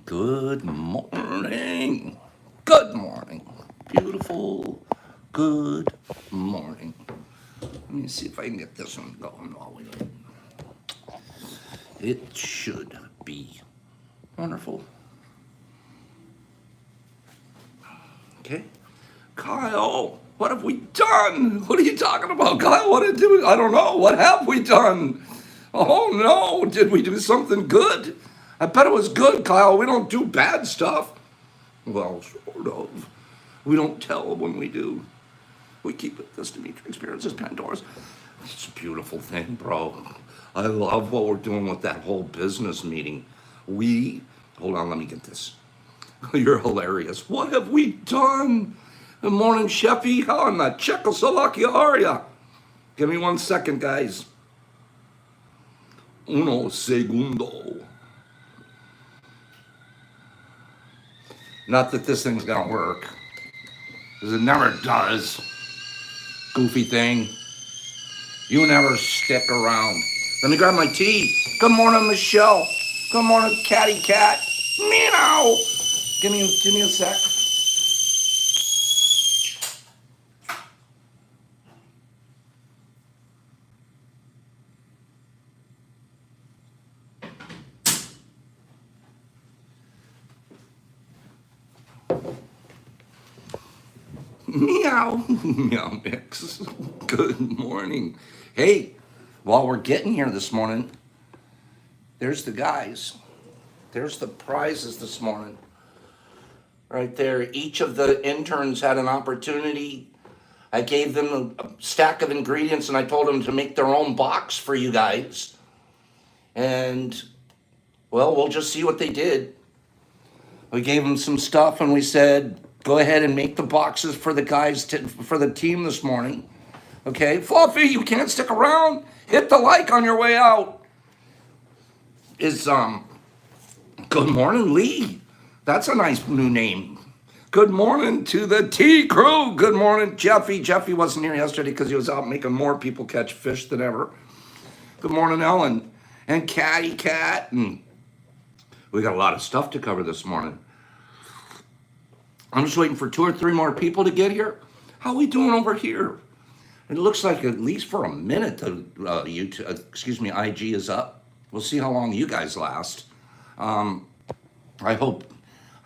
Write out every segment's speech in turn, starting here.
Good morning. Good morning. Beautiful. Good morning. Let me see if I can get this one going while we. It should be wonderful. Okay. Kyle, what have we done? What are you talking about, Kyle? What did we? I don't know. What have we done? Oh no, did we do something good? I bet it was good, Kyle. We don't do bad stuff. Well, sort of. We don't tell when we do. We keep it. This Dimitri experience is Pandora's. It's a beautiful thing, bro. I love what we're doing with that whole business meeting. Hold on, let me get this. You're hilarious. What have we done? Good morning, Sheffy. How in the Czechoslovakia are ya? Give me 1 second, guys. Uno segundo. Not that this thing's gonna work, because it never does. Goofy thing. You never stick around. Let me grab my tea. Good morning, Michelle. Good morning, Catty Cat. Meow. Give me a sec. Meow. Meow mix. Good morning. Hey, while we're getting here this morning, there's the guys. There's the prizes this morning. Right there. Each of the interns had an opportunity. I gave them a stack of ingredients and I told them to make their own box for you guys. And, well, we'll just see what they did. We gave them some stuff and we said, go ahead and make the boxes for the guys, for the team this morning. Okay? Fluffy, you can't stick around. Hit the like on your way out. Good morning, Lee. That's a nice new name. Good morning to the T crew. Good morning, Jeffy. Jeffy wasn't here yesterday because he was out making more people catch fish than ever. Good morning, Ellen and Catty Cat. And we got a lot of stuff to cover this morning. I'm just waiting for 2 or 3 more people to get here. How are we doing over here? It looks like at least for a minute the IG is up. We'll see how long you guys last. I hope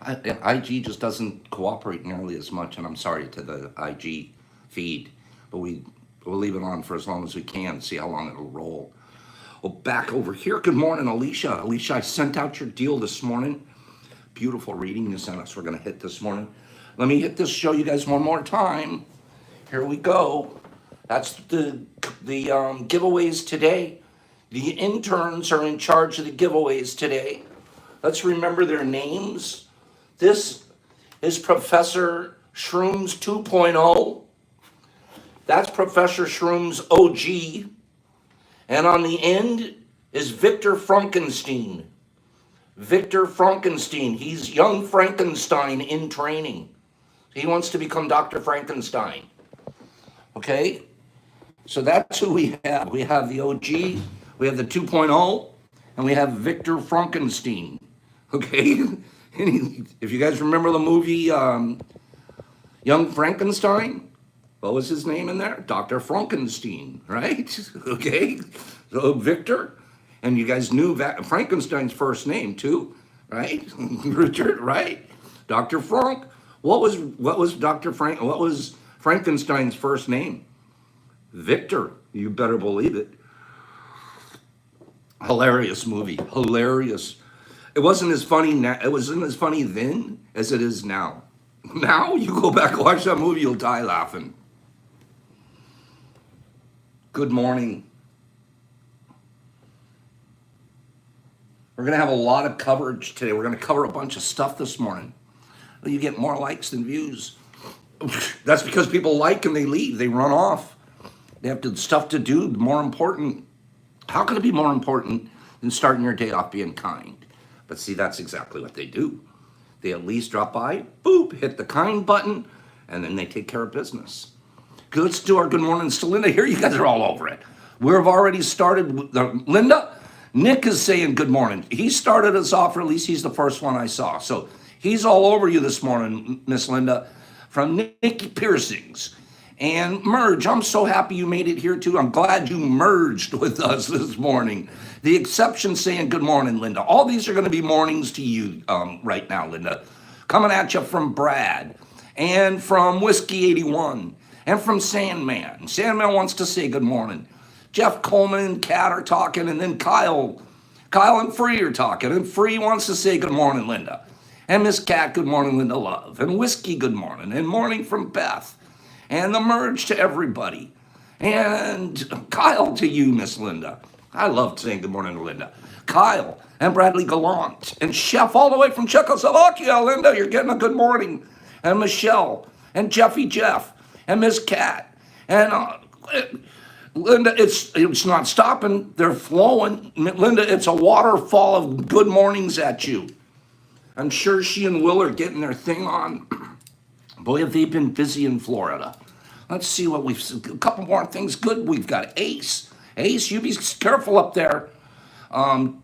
IG just doesn't cooperate nearly as much, and I'm sorry to the IG feed, but we'll leave it on for as long as we can, see how long it'll roll. Well, back over here. Good morning, Alicia. Alicia, I sent out your deal this morning. Beautiful reading you sent us. We're going to hit this morning. Let me hit this, show you guys one more time. Here we go. That's the giveaways today. The interns are in charge of the giveaways today. Let's remember their names. This is Professor Shrooms 2.0. That's Professor Shrooms OG. And on the end is Victor Frankenstein. Victor Frankenstein. He's young Frankenstein in training. He wants to become Dr. Frankenstein. Okay? So that's who we have. We have the OG, we have the 2.0, and we have Victor Frankenstein. Okay? If you guys remember the movie Young Frankenstein, what was his name in there? Dr. Frankenstein, right? Okay? So Victor, and you guys knew Frankenstein's first name too, right? Richard, right? Dr. Frank. What was Dr. Frank? What was Frankenstein's first name? Victor. You better believe it. Hilarious movie. Hilarious. It wasn't as funny now. It wasn't as funny then as it is now. Now you go back and watch that movie, you'll die laughing. Good morning. We're going to have a lot of coverage today. We're going to cover a bunch of stuff this morning. You get more likes than views. That's because people like and they leave. They run off. They have stuff to do. More important. How could it be more important than starting your day off being kind? But see, that's exactly what they do. They at least drop by, boop, hit the kind button, and then they take care of business. Let's do our good morning to Linda here. You guys are all over it. We've already started. Linda, Nick is saying good morning. He started us off, or at least he's the first one I saw. So he's all over you this morning, Miss Linda, from Nikki Piercings. And Merge, I'm so happy you made it here too. I'm glad you merged with us this morning. The exception saying good morning, Linda. All these are going to be mornings to you right now, Linda. Coming at you from Brad and from Whiskey 81 and from Sandman. Sandman wants to say good morning. Jeff Coleman and Kat are talking, and then Kyle and Free are talking, and Free wants to say good morning, Linda. And Miss Kat, good morning, Linda Love. And Whiskey, good morning. And morning from Beth. And the Merge to everybody. And Kyle to you, Miss Linda. I love saying good morning to Linda. Kyle and Bradley Gallant and Chef all the way from Czechoslovakia. Linda, you're getting a good morning. And Michelle and Jeffy Jeff and Miss Kat. And Linda, it's not stopping. They're flowing. Linda, it's a waterfall of good mornings at you. I'm sure she and Will are getting their thing on. Boy, have they been busy in Florida. Let's see what a couple more things good. We've got Ace. Ace, you be careful up there.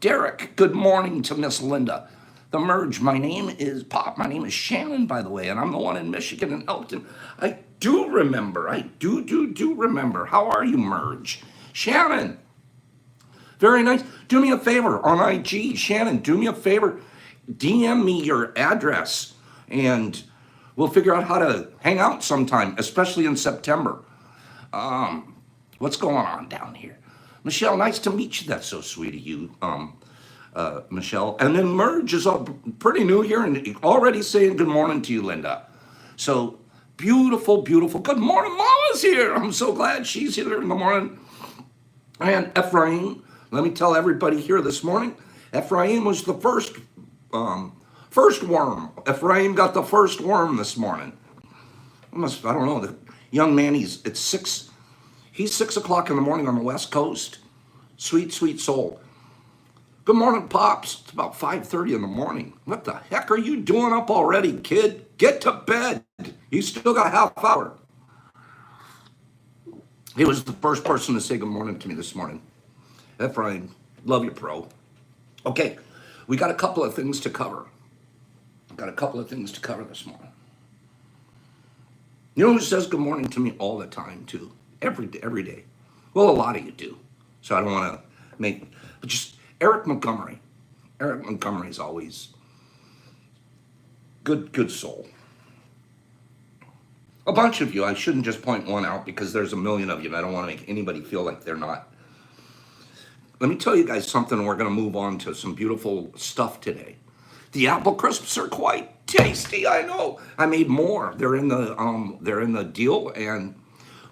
Derek, good morning to Miss Linda. The Merge, my name is Pop. My name is Shannon, by the way, and I'm the one in Michigan and Elkton. I do remember. I do remember. How are you, Merge? Shannon, very nice. Do me a favor on IG. Shannon, do me a favor. DM me your address, and we'll figure out how to hang out sometime, especially in September. What's going on down here? Michelle, nice to meet you. That's so sweet of you, Michelle. And then Merge is all pretty new here and already saying good morning to you, Linda. So beautiful, beautiful. Good morning, Mama's here. I'm so glad she's here in the morning. And Ephraim, let me tell everybody here this morning, Ephraim was the first worm. Ephraim got the first worm this morning. I don't know, the young man, he's 6 o'clock in the morning on the West Coast. Sweet, sweet soul. Good morning, Pops. It's about 5:30 in the morning. What the heck are you doing up already, kid? Get to bed. You still got a half hour. He was the first person to say good morning to me this morning. Ephraim, love you, pro. Okay, we got a couple of things to cover. This morning. You know who says good morning to me all the time, too? Every day. Well, a lot of you do. So I don't want to but just Eric Montgomery. Eric Montgomery is always good soul. A bunch of you, I shouldn't just point one out because there's a million of you and I don't want to make anybody feel like they're not. Let me tell you guys something. We're going to move on to some beautiful stuff today. The apple crisps are quite tasty, I know. I made more. They're in the deal, and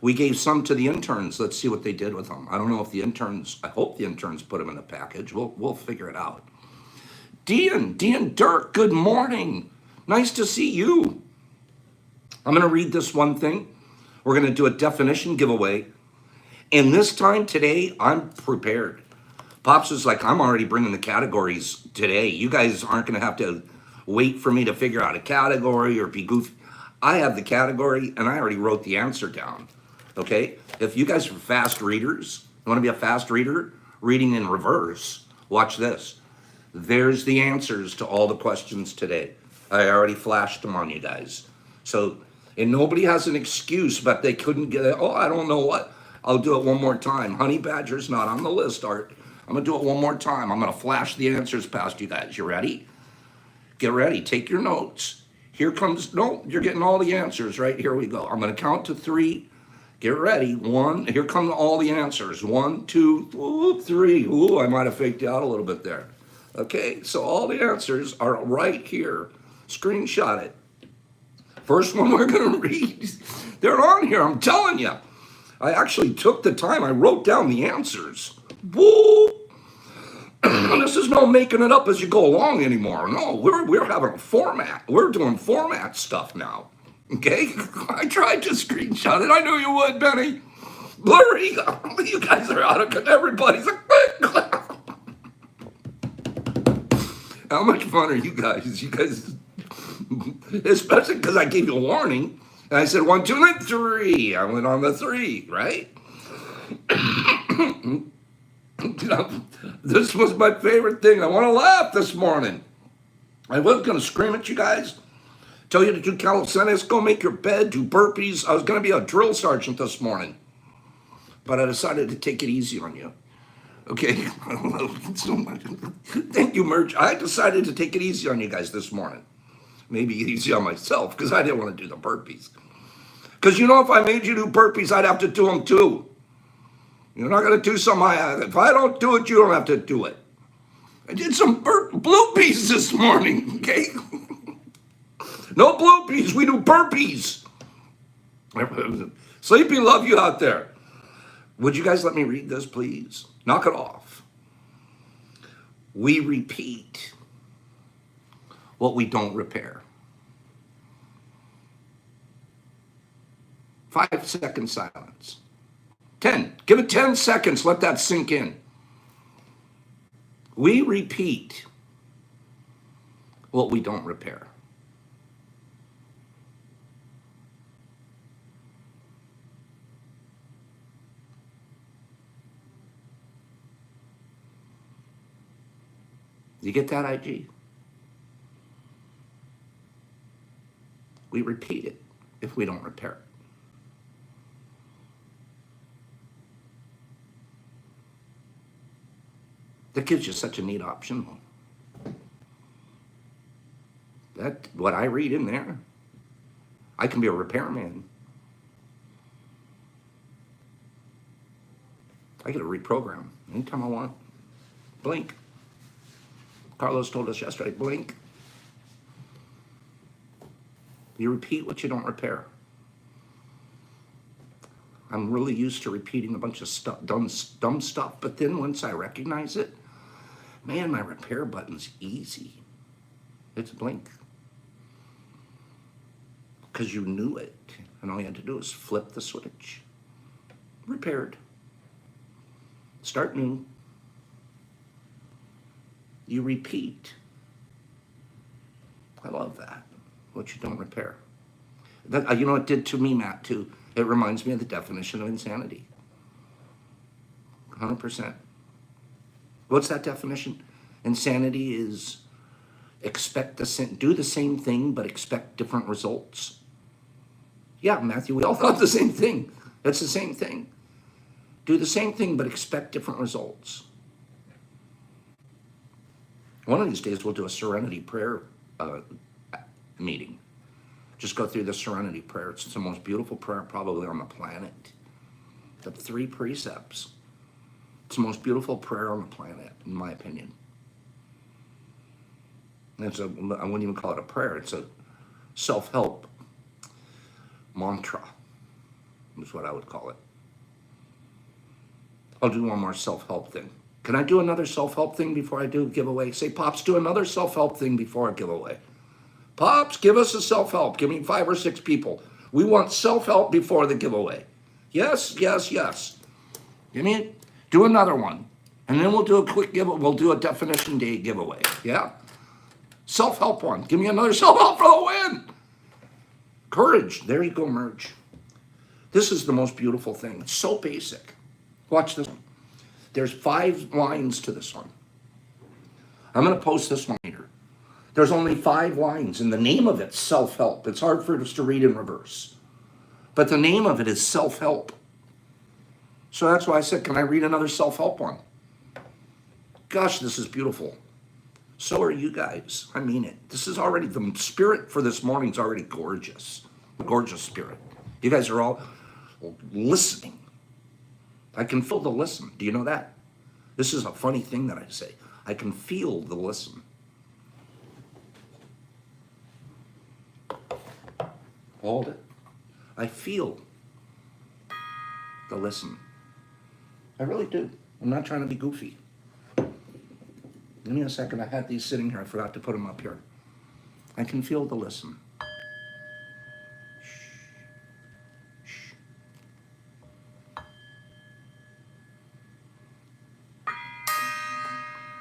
we gave some to the interns. Let's see what they did with them. I don't know if I hope the interns put them in a package. We'll figure it out. Dean Dirk, good morning. Nice to see you. I'm going to read this one thing. We're going to do a definition giveaway. And this time today, I'm prepared. Pops is like, I'm already bringing the categories today. You guys aren't going to have to wait for me to figure out a category or be goofy. I have the category and I already wrote the answer down. Okay? If you guys are fast readers, you want to be a fast reader, reading in reverse, watch this. There's the answers to all the questions today. I already flashed them on you guys. So, and nobody has an excuse, but they couldn't get it. Oh, I don't know what. I'll do it one more time. Honey Badger's not on the list, Art. I'm going to do it one more time. I'm going to flash the answers past you guys. You ready? Get ready. Take your notes. You're getting all the answers, right? Here we go. I'm going to count to 3. Get ready. 1. Here come all the answers. 1, 2, 3. Ooh, I might have faked you out a little bit there. Okay, so all the answers are right here. Screenshot it. First one we're going to read. They're on here, I'm telling you. I actually took the time. I wrote down the answers. Woo! This is no making it up as you go along anymore. No, we're having a format. We're doing format stuff now. Okay? I tried to screenshot it. I knew you would, Benny. Blurry. You guys are out of everybody's like, how much fun are you guys? You guys, especially because I gave you a warning. And I said 1, 2, and 3. I went on the 3, right? This was my favorite thing. I want to laugh this morning. I was going to scream at you guys, tell you to do calisthenics, go make your bed, do burpees. I was going to be a drill sergeant this morning, but I decided to take it easy on you. Okay, so much. Thank you, Merch. I decided to take it easy on you guys this morning. Maybe easy on myself because I didn't want to do the burpees. Because you know, if I made you do burpees, I'd have to do them too. You're not going to do some. If I don't do it, you don't have to do it. I did some bloopies this morning. Okay, no bloopies. We do burpees. Sleepy, love you out there. Would you guys let me read this, please? Knock it off. We repeat what we don't repair. 5-second silence. 10. Give it 10 seconds. Let that sink in. We repeat what we don't repair. You get that, IG? We repeat it if we don't repair it. That gives you such a neat option. That what I read in there. I can be a repairman. I get to reprogram anytime I want. Blink. Carlos told us yesterday, blink. You repeat what you don't repair. I'm really used to repeating a bunch of stuff, dumb stuff, but then once I recognize it, man, my repair button's easy. It's blink. Because you knew it, and all you had to do is flip the switch. Repaired. Start new. You repeat. I love that. What you don't repair. That, you know, it did to me, Matt, too. It reminds me of the definition of insanity. 100%. What's that definition? Insanity is do the same thing, but expect different results. Yeah, Matthew, we all thought the same thing. That's the same thing. Do the same thing, but expect different results. One of these days, we'll do a serenity prayer meeting. Just go through the serenity prayer. It's the most beautiful prayer probably on the planet. The 3 precepts. It's the most beautiful prayer on the planet, in my opinion. I wouldn't even call it a prayer. It's a self-help mantra, is what I would call it. I'll do one more self-help thing. Can I do another self-help thing before I do a giveaway? Say, Pops, do another self-help thing before I give away. Pops, give us a self-help. Give me 5 or 6 people. We want self-help before the giveaway. Yes, yes, yes. Give me, do another one. And then we'll do a quick giveaway. We'll do a definition day giveaway. Yeah? Self-help one. Give me another self-help for the win. Courage. There you go, Merge. This is the most beautiful thing. It's so basic. Watch this one. There's 5 lines to this one. I'm going to post this one later. There's only 5 lines, and the name of it's self-help. It's hard for us to read in reverse. But the name of it is self-help. So that's why I said, can I read another self-help one? Gosh, this is beautiful. So are you guys. I mean it. This is already, the spirit for this morning's already gorgeous. Gorgeous spirit. You guys are all listening. I can feel the listen. Do you know that? This is a funny thing that I say. I can feel the listen. Hold it. I feel the listen. I really do. I'm not trying to be goofy. Give me a second. I had these sitting here. I forgot to put them up here. I can feel the listen.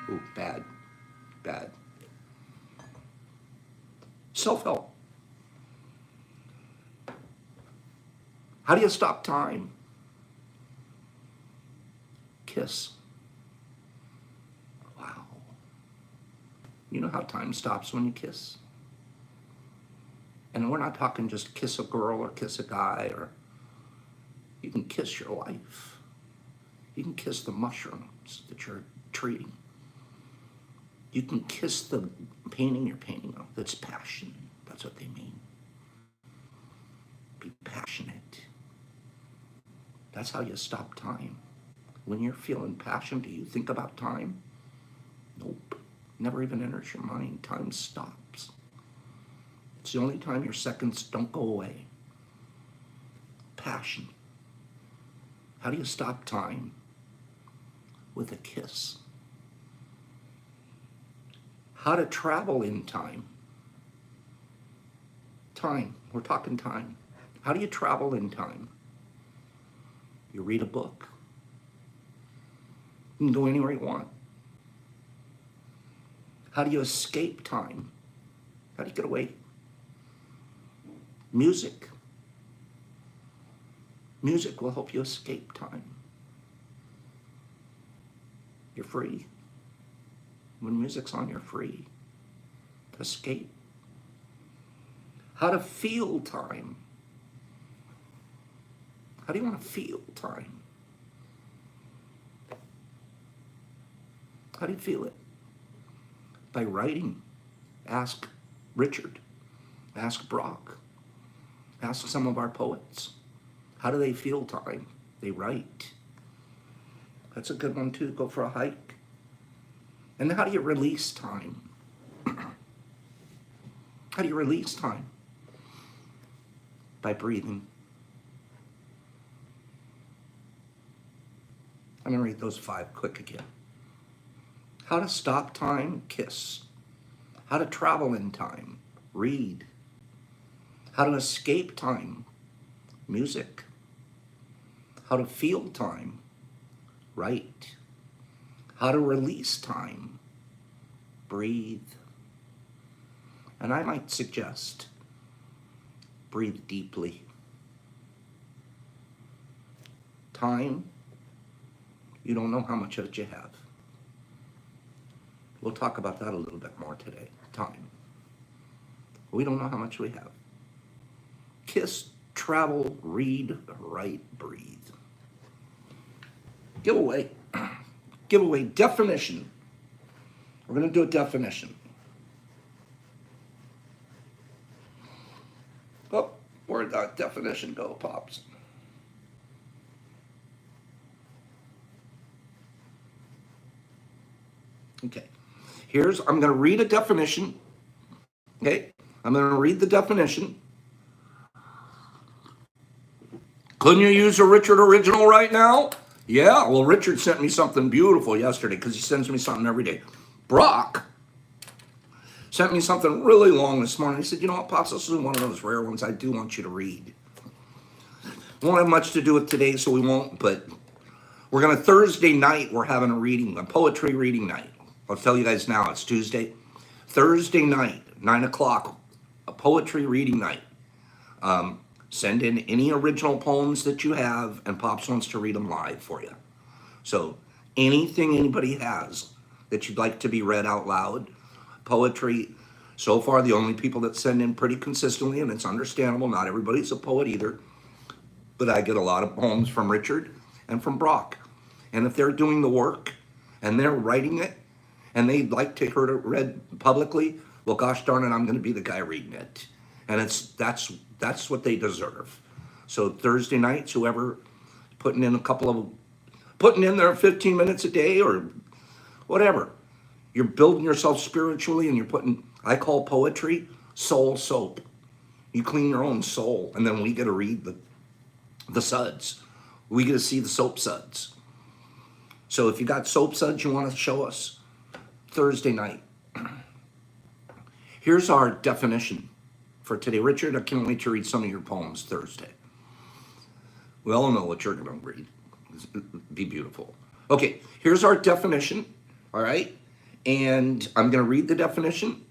Ooh, bad. Bad. Self-help. How do you stop time? Kiss. You know how time stops when you kiss? And we're not talking just kiss a girl or kiss a guy, or you can kiss your life. You can kiss the mushrooms that you're treating. You can kiss the painting you're painting of. That's passion. That's what they mean. Be passionate. That's how you stop time. When you're feeling passion, do you think about time? Nope. Never even enters your mind. Time stops. It's the only time your seconds don't go away. Passion. How do you stop time? With a kiss. How to travel in time. Time. We're talking time. How do you travel in time? You read a book. You can go anywhere you want. How do you escape time? How do you get away? Music. Music will help you escape time. You're free. When music's on, you're free. Escape. How to feel time. How do you want to feel time? How do you feel it? By writing. Ask Richard. Ask Brock. Ask some of our poets. How do they feel time? They write. That's a good one too. Go for a hike. And how do you release time? How do you release time? By breathing. I'm going to read those 5 quick again. How to stop time? Kiss. How to travel in time? Read. How to escape time? Music. How to feel time? Write. How to release time? Breathe. And I might suggest, breathe deeply. Time, you don't know how much of it you have. We'll talk about that a little bit more today. Time. We don't know how much we have. Kiss, travel, read, write, breathe. Giveaway. Giveaway definition. We're going to do a definition. Oh, where'd that definition go, Pops? Okay. I'm going to read a definition. Okay. I'm going to read the definition. Couldn't you use a Richard original right now? Yeah, well, Richard sent me something beautiful yesterday because he sends me something every day. Brock sent me something really long this morning. He said, you know what, Pops, this is one of those rare ones I do want you to read. Won't have much to do with today, so we won't, but we're going to Thursday night, we're having a poetry reading night. I'll tell you guys now, it's Tuesday. Thursday night, 9 o'clock, a poetry reading night. Send in any original poems that you have, and Pops wants to read them live for you. So anything anybody has that you'd like to be read out loud, poetry. So far, the only people that send in pretty consistently, and it's understandable, not everybody's a poet either, but I get a lot of poems from Richard and from Brock. And if they're doing the work and they're writing it and they'd like to hear it read publicly, well, gosh darn it, I'm going to be the guy reading it. And that's what they deserve. So Thursday nights, whoever putting in their 15 minutes a day or whatever, you're building yourself spiritually, and I call poetry soul soap. You clean your own soul, and then we get to read the suds. We get to see the soap suds. So if you got soap suds you want to show us, Thursday night. Here's our definition for today. Richard, I can't wait to read some of your poems Thursday. We all know what you're going to read. Be beautiful. Okay, here's our definition, all right? And I'm going to read the definition.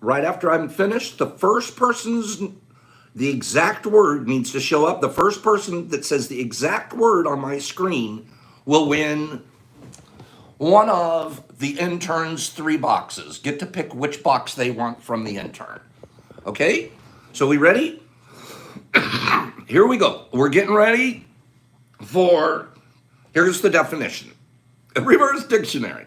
Right after I'm finished, the exact word needs to show up. The first person that says the exact word on my screen will win one of the interns 3 boxes. Get to pick which box they want from the intern. Okay? So we ready? Here we go. We're getting ready for, here's the definition. A reverse dictionary.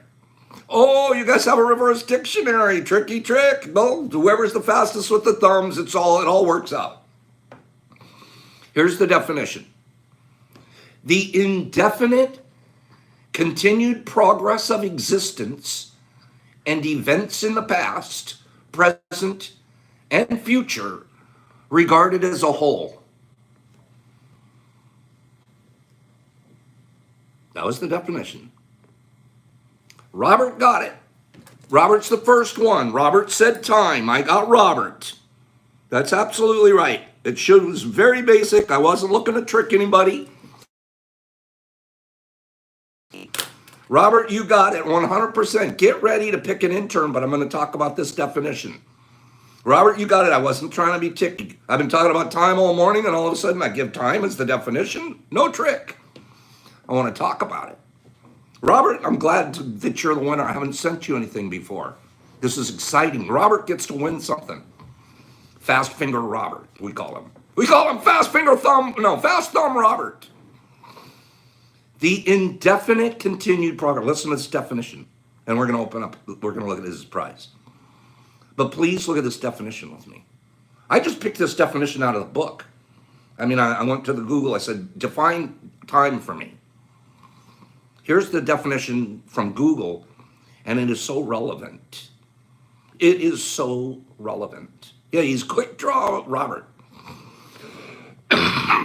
Oh, you guys have a reverse dictionary. Tricky trick. No, whoever's the fastest with the thumbs, it all works out. Here's the definition. The indefinite continued progress of existence and events in the past, present, and future regarded as a whole. That was the definition. Robert got it. Robert's the first one. Robert said time. I got Robert. That's absolutely right. It was very basic. I wasn't looking to trick anybody. Robert, you got it 100%. Get ready to pick an intern, but I'm going to talk about this definition. Robert, you got it. I wasn't trying to be ticky. I've been talking about time all morning, and all of a sudden I give time as the definition. No trick. I want to talk about it. Robert, I'm glad that you're the winner. I haven't sent you anything before. This is exciting. Robert gets to win something. Fast Finger Robert, we call him. We call him Fast Thumb Robert. The indefinite continued progress. Listen to this definition. And we're going to look at this as prize. But please look at this definition with me. I just picked this definition out of the book. I mean, I went to the Google. I said, define time for me. Here's the definition from Google, and it is so relevant. It is so relevant. Yeah, he's quick draw, Robert.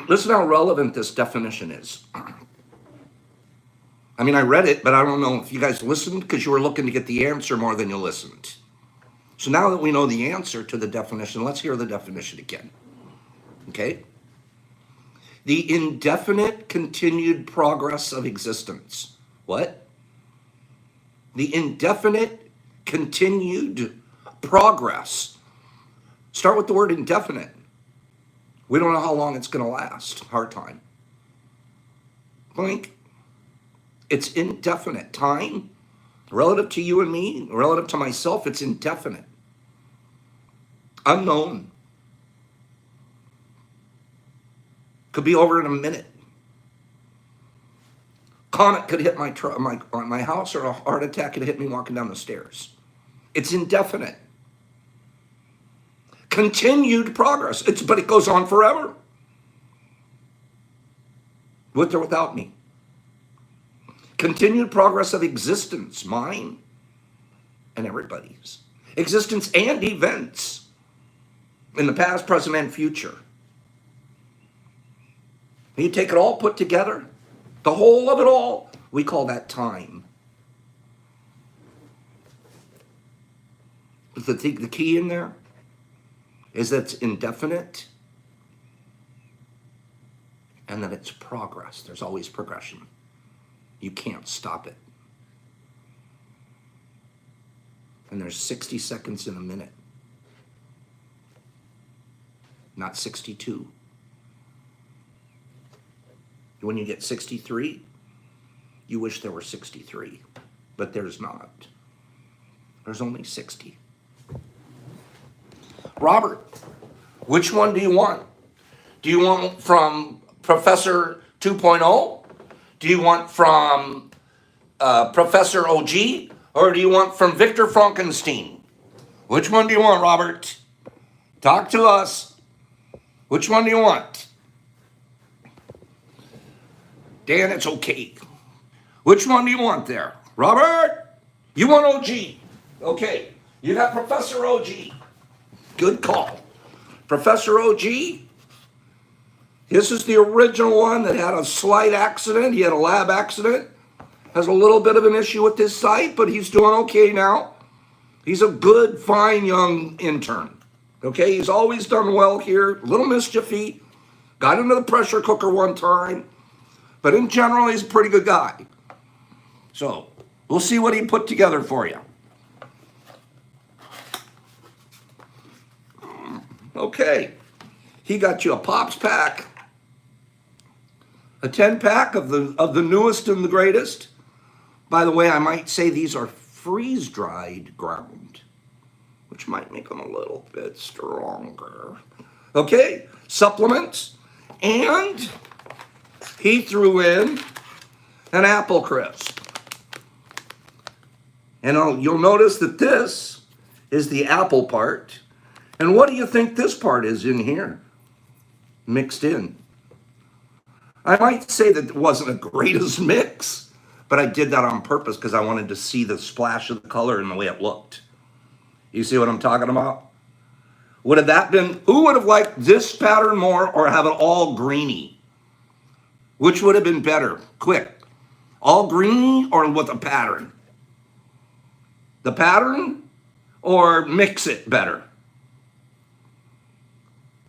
Listen how relevant this definition is. I mean, I read it, but I don't know if you guys listened because you were looking to get the answer more than you listened. So now that we know the answer to the definition, let's hear the definition again. Okay? The indefinite continued progress of existence. What? The indefinite continued progress. Start with the word indefinite. We don't know how long it's going to last. Hard time. Blink. It's indefinite. Time, relative to you and me, relative to myself, it's indefinite. Unknown. Could be over in a minute. Comet could hit my house, or a heart attack could hit me walking down the stairs. It's indefinite. Continued progress. But it goes on forever. With or without me. Continued progress of existence, mine and everybody's. Existence and events in the past, present, and future. And you take it all put together, the whole of it all, we call that time. But the key in there is that it's indefinite and that it's progress. There's always progression. You can't stop it. And there's 60 seconds in a minute. Not 62. When you get 63, you wish there were 63. But there's not. There's only 60. Robert, which one do you want? Do you want from Professor 2.0? Do you want from Professor OG? Or do you want from Victor Frankenstein? Which one do you want, Robert? Talk to us. Which one do you want? Dan, it's okay. Which one do you want there? Robert? You want OG? Okay. You got Professor OG. Good call. Professor OG, this is the original one that had a slight accident. He had a lab accident. Has a little bit of an issue with his sight, but he's doing okay now. He's a good, fine young intern. Okay, he's always done well here. A little mischiefy. Got into the pressure cooker one time. But in general, he's a pretty good guy. So, we'll see what he put together for you. Okay. He got you a Pops pack. A 10-pack of the newest and the greatest. By the way, I might say these are freeze-dried ground, which might make them a little bit stronger. Okay, supplements, and he threw in an apple crisp. And you'll notice that this is the apple part. And what do you think this part is in here? Mixed in. I might say that it wasn't the greatest mix, but I did that on purpose because I wanted to see the splash of the color and the way it looked. You see what I'm talking about? Would have that been, who would have liked this pattern more or have it all greeny? Which would have been better? Quick. All greeny or with a pattern? The pattern or mix it better?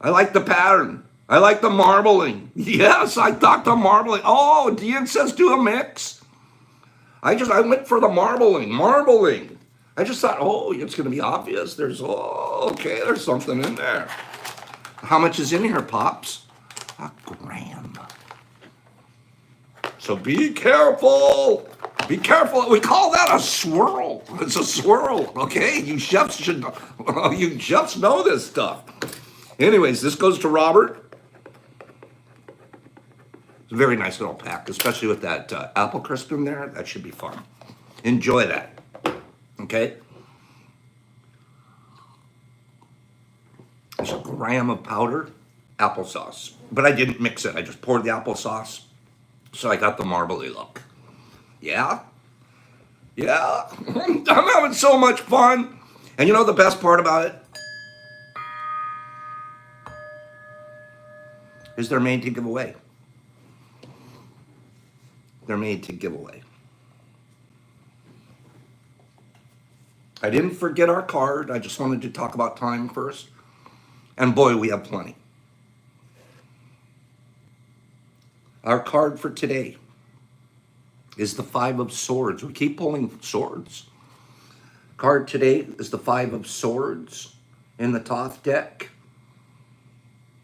I like the pattern. I like the marbling. Yes, I thought the marbling. Oh, Dean says do a mix. I went for the marbling. I just thought, oh, it's going to be obvious. There's something in there. How much is in here, Pops? A gram. So be careful. Be careful. We call that a swirl. It's a swirl, okay? You chefs know this stuff. Anyways, this goes to Robert. It's a very nice little pack, especially with that apple crisp in there. That should be fun. Enjoy that, okay? There's a gram of powdered applesauce, but I didn't mix it. I just poured the applesauce, so I got the marbly look. Yeah? I'm having so much fun. And you know the best part about it? Is they're made to give away. They're made to give away. I didn't forget our card. I just wanted to talk about time first. And boy, we have plenty. Our card for today is the Five of Swords. We keep pulling swords. Card today is the Five of Swords in the Thoth deck.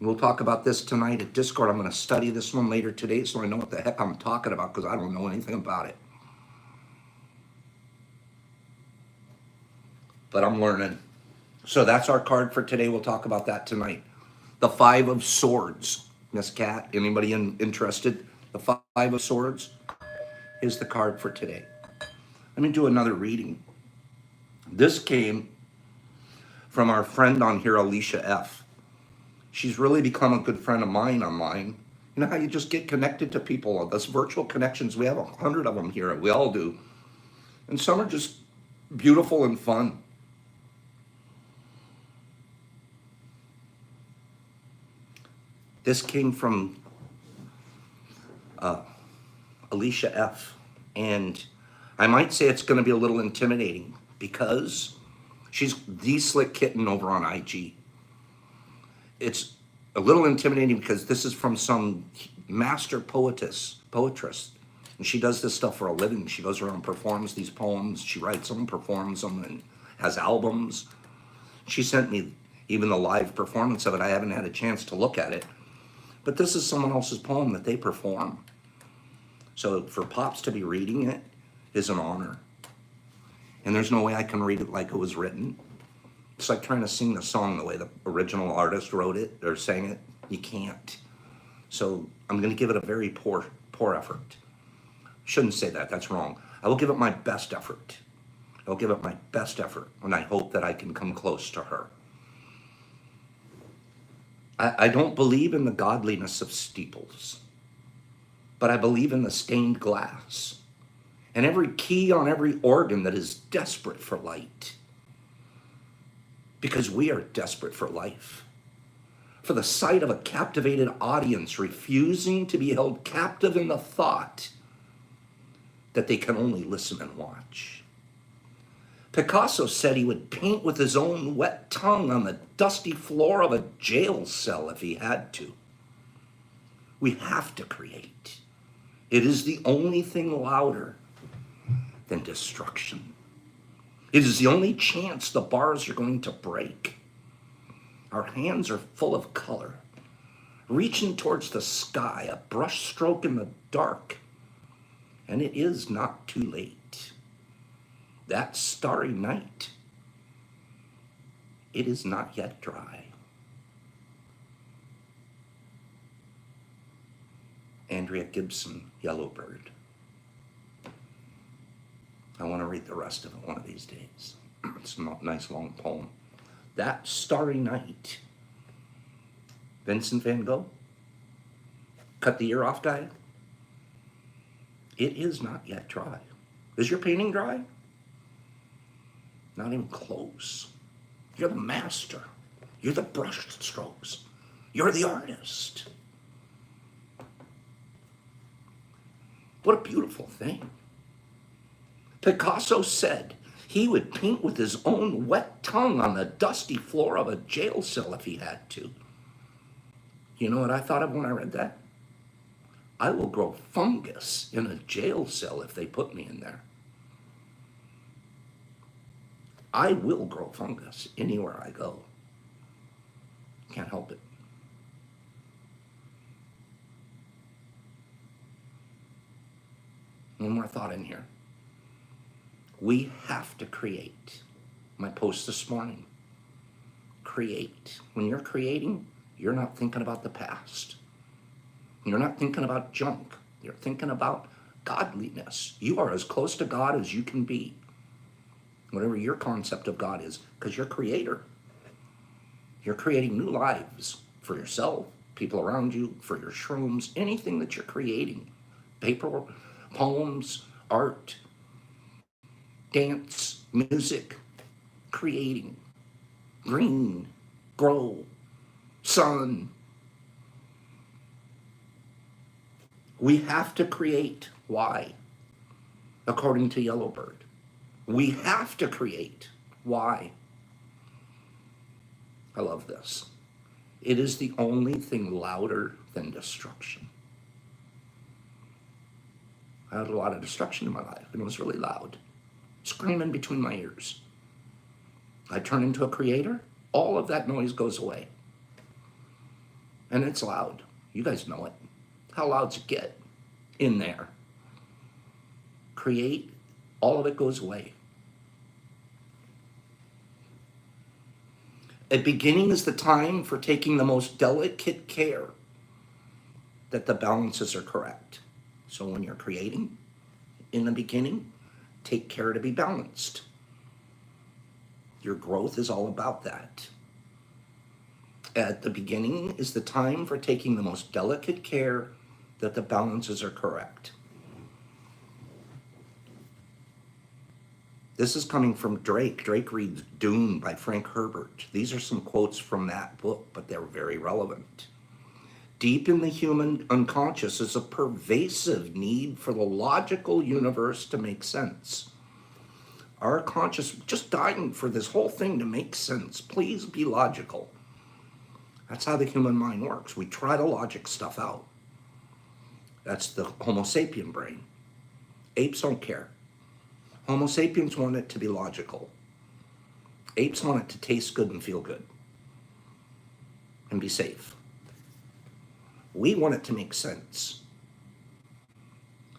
We'll talk about this tonight at Discord. I'm going to study this one later today so I know what the heck I'm talking about because I don't know anything about it. But I'm learning. So that's our card for today. We'll talk about that tonight. The Five of Swords. Miss Cat, anybody interested? The Five of Swords is the card for today. Let me do another reading. This came from our friend on here, Alicia F. She's really become a good friend of mine online. You know how you just get connected to people? Those virtual connections, we have 100 of them here. We all do. And some are just beautiful and fun. This came from Alicia F. And I might say it's going to be a little intimidating because she's the Slick Kitten over on IG. It's a little intimidating because this is from some master poetress. And she does this stuff for a living. She goes around and performs these poems. She writes them, performs them, and has albums. She sent me even the live performance of it. I haven't had a chance to look at it. But this is someone else's poem that they perform. So for Pops to be reading it is an honor. And there's no way I can read it like it was written. It's like trying to sing the song the way the original artist wrote it or sang it. You can't. So I'm going to give it a very poor effort. Shouldn't say that. That's wrong. I will give it my best effort. I'll give it my best effort, and I hope that I can come close to her. I don't believe in the godliness of steeples, but I believe in the stained glass and every key on every organ that is desperate for light. Because we are desperate for life. For the sight of a captivated audience refusing to be held captive in the thought that they can only listen and watch. Picasso said he would paint with his own wet tongue on the dusty floor of a jail cell if he had to. We have to create. It is the only thing louder than destruction. It is the only chance the bars are going to break. Our hands are full of color, reaching towards the sky, a brush stroke in the dark, and it is not too late. That starry night, it is not yet dry. Andrea Gibson, Yellowbird. I want to read the rest of it one of these days. It's a nice long poem. That starry night. Vincent van Gogh. Cut the ear off guy. It is not yet dry. Is your painting dry? Not even close. You're the master. You're the brush strokes. You're the artist. What a beautiful thing. Picasso said he would paint with his own wet tongue on the dusty floor of a jail cell if he had to. You know what I thought of when I read that? I will grow fungus in a jail cell if they put me in there. I will grow fungus anywhere I go. Can't help it. One more thought in here. We have to create. My post this morning. Create. When you're creating, you're not thinking about the past. You're not thinking about junk. You're thinking about godliness. You are as close to God as you can be. Whatever your concept of God is, because you're creator. You're creating new lives for yourself, people around you, for your shrooms, anything that you're creating. Paper, poems, art, dance, music, creating, green, grow, sun. We have to create. Why? According to Yellowbird. We have to create. Why? I love this. It is the only thing louder than destruction. I had a lot of destruction in my life, and it was really loud. Screaming between my ears. I turn into a creator, all of that noise goes away. And it's loud. You guys know it. How loud's it get in there? Create, all of it goes away. A beginning is the time for taking the most delicate care that the balances are correct. So when you're creating, in the beginning, take care to be balanced. Your growth is all about that. At the beginning is the time for taking the most delicate care that the balances are correct. This is coming from Drake. Drake reads Dune by Frank Herbert. These are some quotes from that book, but they're very relevant. Deep in the human unconscious is a pervasive need for the logical universe to make sense. Our conscious, just dying for this whole thing to make sense. Please be logical. That's how the human mind works. We try to logic stuff out. That's the Homo sapien brain. Apes don't care. Homo sapiens want it to be logical. Apes want it to taste good and feel good and be safe. We want it to make sense.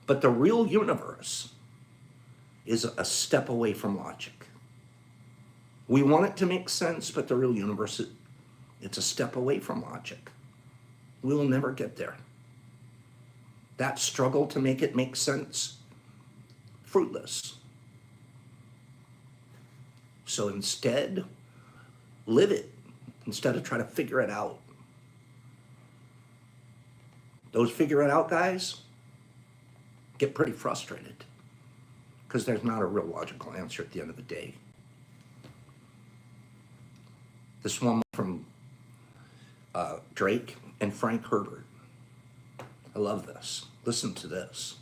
But the real universe is a step away from logic. We want it to make sense, but the real universe, it's a step away from logic. We will never get there. That struggle to make it make sense, fruitless. So instead, live it instead of trying to figure it out. Those figure it out guys get pretty frustrated because there's not a real logical answer at the end of the day. This one from Drake and Frank Herbert. I love this. Listen to this.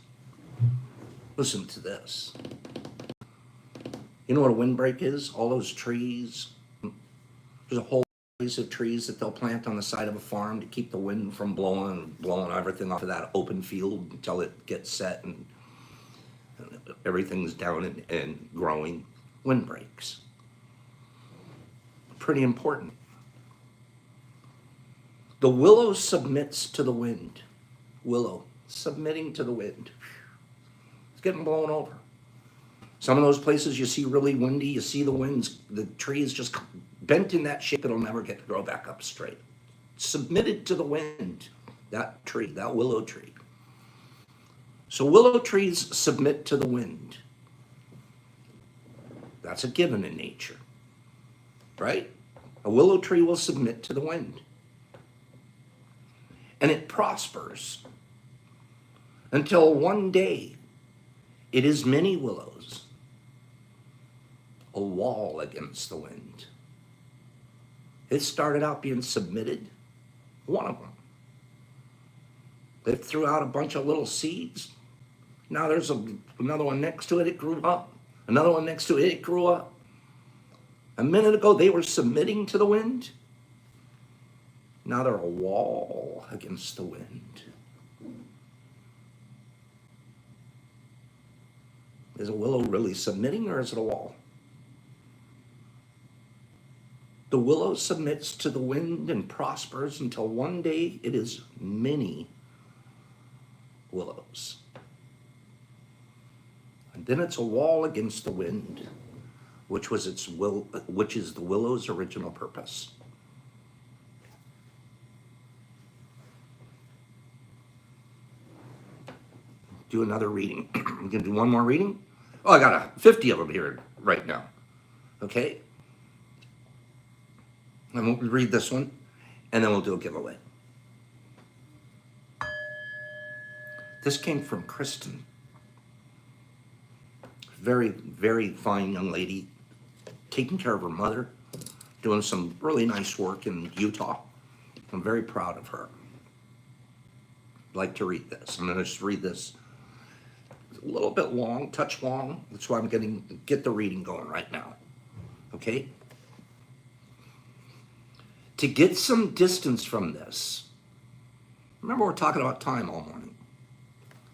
Listen to this. You know what a windbreak is? All those trees. There's a whole series of trees that they'll plant on the side of a farm to keep the wind from blowing everything off of that open field until it gets set and everything's down and growing. Windbreaks. Pretty important. The willow submits to the wind. Willow submitting to the wind. It's getting blown over. Some of those places you see really windy, you see the winds, the tree is just bent in that shape, it'll never get to grow back up straight. Submitted to the wind, that tree, that willow tree. So willow trees submit to the wind. That's a given in nature, right? A willow tree will submit to the wind. And it prospers until one day it is many willows, a wall against the wind. It started out being submitted, one of them. They threw out a bunch of little seeds. Now there's another one next to it, it grew up. Another one next to it, it grew up. A minute ago, they were submitting to the wind. Now they're a wall against the wind. Is a willow really submitting, or is it a wall? The willow submits to the wind and prospers until one day it is many willows. And then it's a wall against the wind, which is the willow's original purpose. Do another reading. I'm going to do one more reading. Oh, I got 50 of them here right now. Okay? And we'll read this one, and then we'll do a giveaway. This came from Kristen. Very, very fine young lady, taking care of her mother, doing some really nice work in Utah. I'm very proud of her. I'd like to read this. I'm going to just read this. It's a little bit long, touch long. That's why I'm get the reading going right now. Okay? To get some distance from this, remember we're talking about time all morning.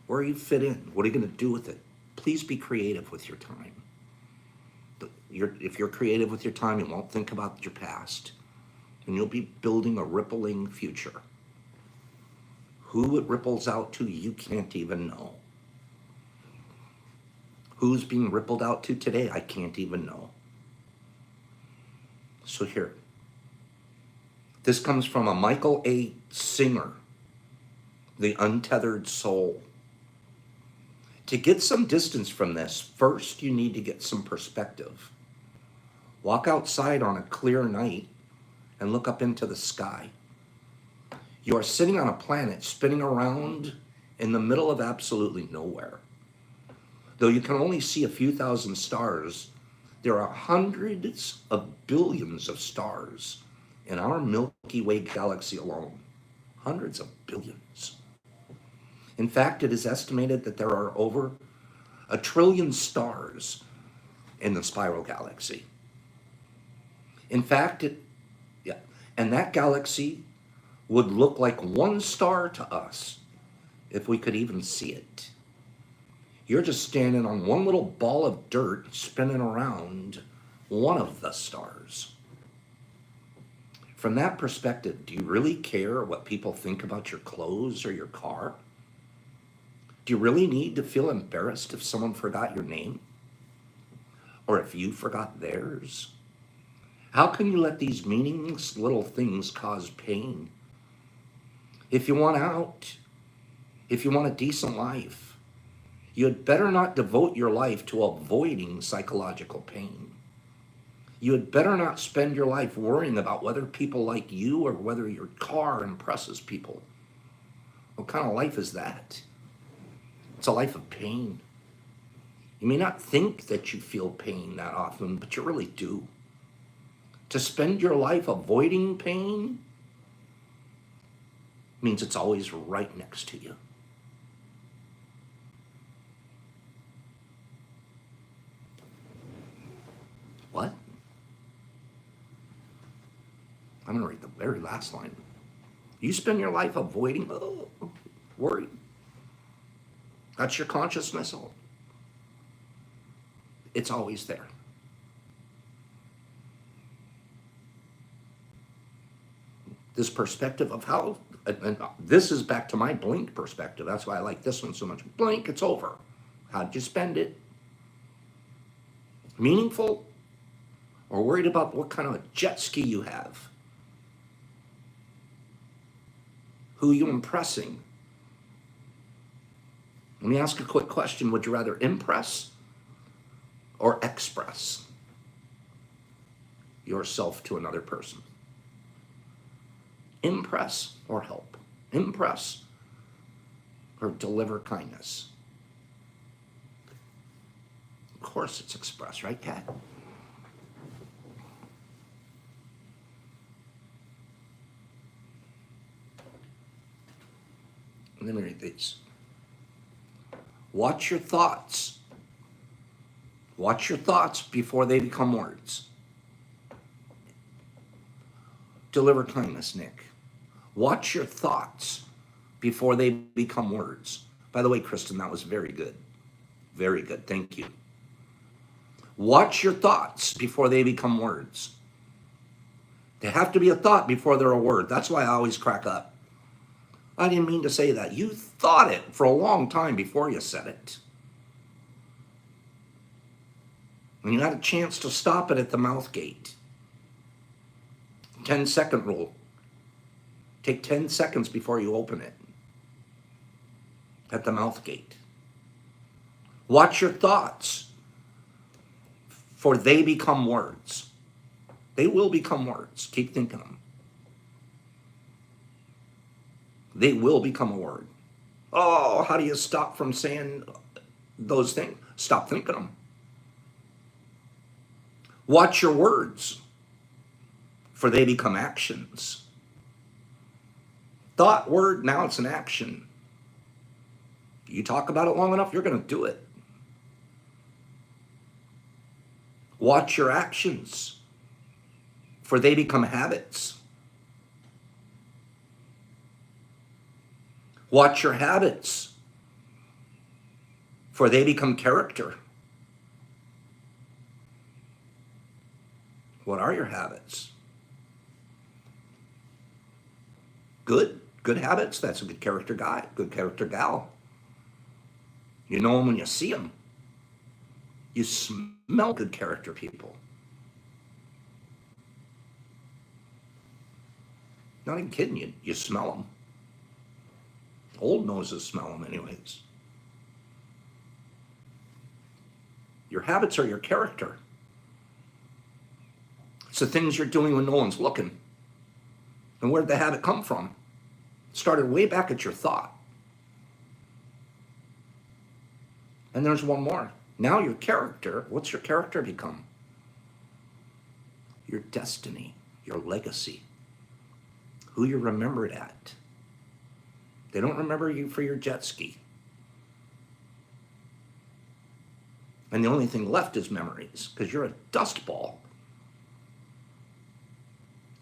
Where you fit in? What are you going to do with it? Please be creative with your time. If you're creative with your time, you won't think about your past, and you'll be building a rippling future. Who it ripples out to, you can't even know. Who's being rippled out to today, I can't even know. So here. This comes from a Michael A. Singer, The Untethered Soul. To get some distance from this, first you need to get some perspective. Walk outside on a clear night and look up into the sky. You are sitting on a planet spinning around in the middle of absolutely nowhere. Though you can only see a few thousand stars, there are hundreds of billions of stars in our Milky Way galaxy alone. Hundreds of billions. In fact, it is estimated that there are over 1 trillion stars in the spiral galaxy. In fact, and that galaxy would look like one star to us if we could even see it. You're just standing on one little ball of dirt spinning around one of the stars. From that perspective, do you really care what people think about your clothes or your car? Do you really need to feel embarrassed if someone forgot your name? Or if you forgot theirs? How can you let these meaningless little things cause pain? If you want out, if you want a decent life, you had better not devote your life to avoiding psychological pain. You had better not spend your life worrying about whether people like you or whether your car impresses people. What kind of life is that? It's a life of pain. You may not think that you feel pain that often, but you really do. To spend your life avoiding pain means it's always right next to you. What? I'm going to read the very last line. You spend your life avoiding worry. That's your conscious missile. It's always there. This perspective of how, and this is back to my blink perspective. That's why I like this one so much. Blink, it's over. How'd you spend it? Meaningful, or worried about what kind of a jet ski you have? Who you impressing? Let me ask a quick question. Would you rather impress or express yourself to another person? Impress or help? Impress or deliver kindness? Of course it's express, right, Kat? Let me read these. Watch your thoughts. Watch your thoughts before they become words. Deliver kindness, Nick. Watch your thoughts before they become words. By the way, Kristen, that was very good. Very good. Thank you. Watch your thoughts before they become words. They have to be a thought before they're a word. That's why I always crack up. I didn't mean to say that. You thought it for a long time before you said it. And you had a chance to stop it at the mouth gate. 10-second rule. Take 10 seconds before you open it at the mouth gate. Watch your thoughts, for they become words. They will become words. Keep thinking them. They will become a word. Oh, how do you stop from saying those things? Stop thinking them. Watch your words, for they become actions. Thought, word, now it's an action. You talk about it long enough, you're going to do it. Watch your actions, for they become habits. Watch your habits, for they become character. What are your habits? Good habits. That's a good character guy, good character gal. You know them when you see them. You smell good character people. Not even kidding you. You smell them. Old noses smell them anyways. Your habits are your character. It's the things you're doing when no one's looking. And where did the habit come from? It started way back at your thought. And there's one more. Now your character, what's your character become? Your destiny, your legacy, who you're remembered at. They don't remember you for your jet ski. And the only thing left is memories, because you're a dust ball.